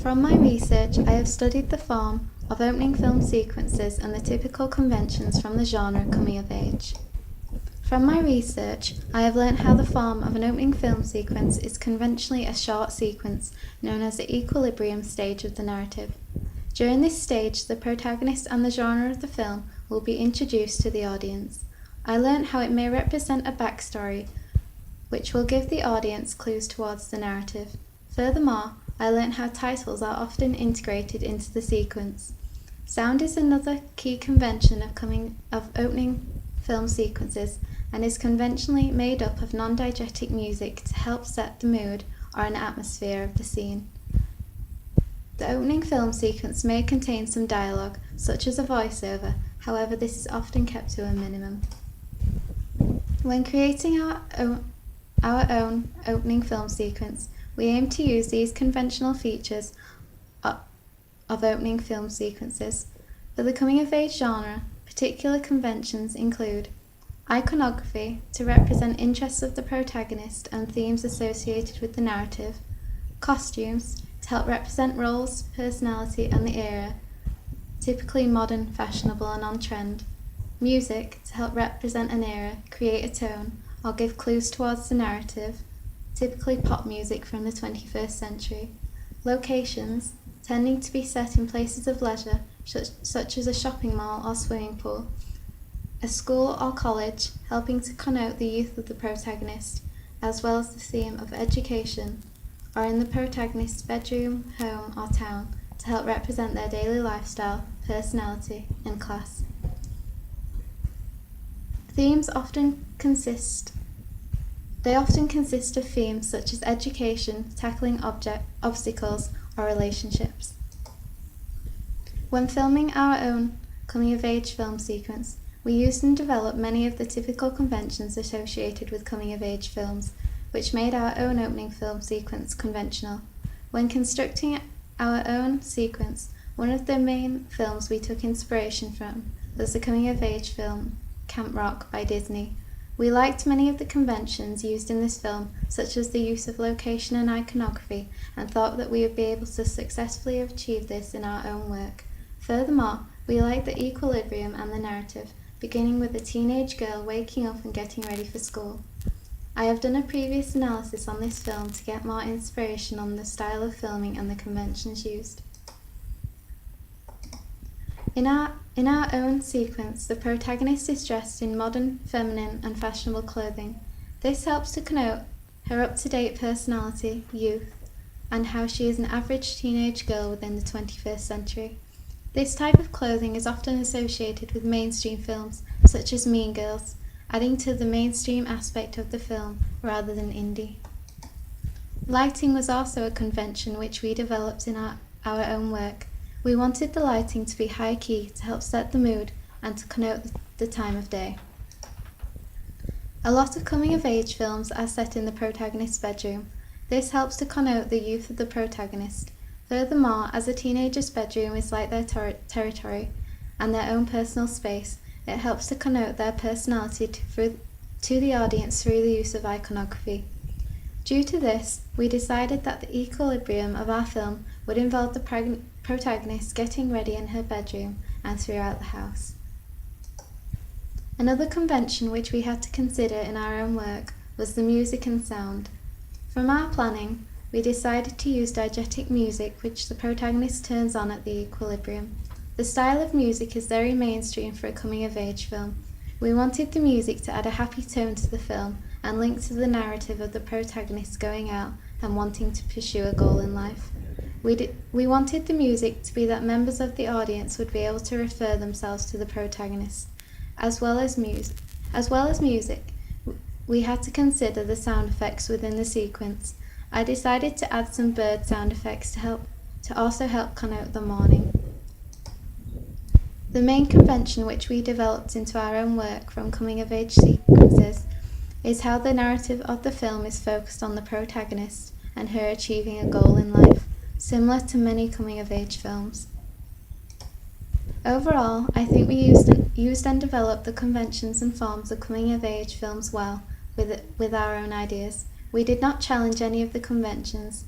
From my research, I have studied the form of opening film sequences and the typical conventions from the genre coming of age. From my research, I have learnt how the form of an opening film sequence is conventionally a short sequence known as the equilibrium stage of the narrative. During this stage, the protagonist and the genre of the film will be introduced to the audience. I learnt how it may represent a backstory, which will give the audience clues towards the narrative. Furthermore, I learnt how titles are often integrated into the sequence. Sound is another key convention of opening film sequences and is conventionally made up of non-diegetic music to help set the mood or an atmosphere of the scene. The opening film sequence may contain some dialogue, such as a voiceover, however this is often kept to a minimum. When creating our own opening film sequence, we aim to use these conventional features of opening film sequences. For the coming-of-age genre, particular conventions include iconography to represent interests of the protagonist and themes associated with the narrative, costumes to help represent roles, personality and the era, typically modern, fashionable and on-trend, music to help represent an era, create a tone, or give clues towards the narrative, typically pop music from the 21st century, locations tending to be set in places of leisure such as a shopping mall or swimming pool, a school or college helping to connote the youth of the protagonist, as well as the theme of education, or in the protagonist's bedroom, home or town to help represent their daily lifestyle, personality and class. Themes often consist of themes such as education, tackling obstacles or relationships. When filming our own coming-of-age film sequence, we used and developed many of the typical conventions associated with coming-of-age films, which made our own opening film sequence conventional. When constructing our own sequence, one of the main films we took inspiration from was the coming-of-age film Camp Rock by Disney. We liked many of the conventions used in this film, such as the use of location and iconography, and thought that we would be able to successfully achieve this in our own work. Furthermore, we liked the equilibrium and the narrative, beginning with a teenage girl waking up and getting ready for school. I have done a previous analysis on this film to get more inspiration on the style of filming and the conventions used. In our own sequence, the protagonist is dressed in modern, feminine and fashionable clothing. This helps to connote her up-to-date personality, youth, and how she is an average teenage girl within the 21st century. This type of clothing is often associated with mainstream films, such as Mean Girls, adding to the mainstream aspect of the film rather than indie. Lighting was also a convention which we developed in our own work. We wanted the lighting to be high key to help set the mood and to connote the time of day. A lot of coming-of-age films are set in the protagonist's bedroom. This helps to connote the youth of the protagonist. Furthermore, as a teenager's bedroom is like their territory and their own personal space, it helps to connote their personality to the audience through the use of iconography. Due to this, we decided that the equilibrium of our film would involve the protagonist getting ready in her bedroom and throughout the house. Another convention which we had to consider in our own work was the music and sound. From our planning, we decided to use diegetic music which the protagonist turns on at the equilibrium. The style of music is very mainstream for a coming-of-age film. We wanted the music to add a happy tone to the film and link to the narrative of the protagonist going out and wanting to pursue a goal in life. We wanted the music to be that members of the audience would be able to refer themselves to the protagonist. As well as music, we had to consider the sound effects within the sequence. I decided to add some bird sound effects to also help connote the morning. The main convention which we developed into our own work from coming-of-age sequences is how the narrative of the film is focused on the protagonist and her achieving a goal in life, similar to many coming-of-age films. Overall, I think we used and developed the conventions and forms of coming-of-age films well with our own ideas. We did not challenge any of the conventions,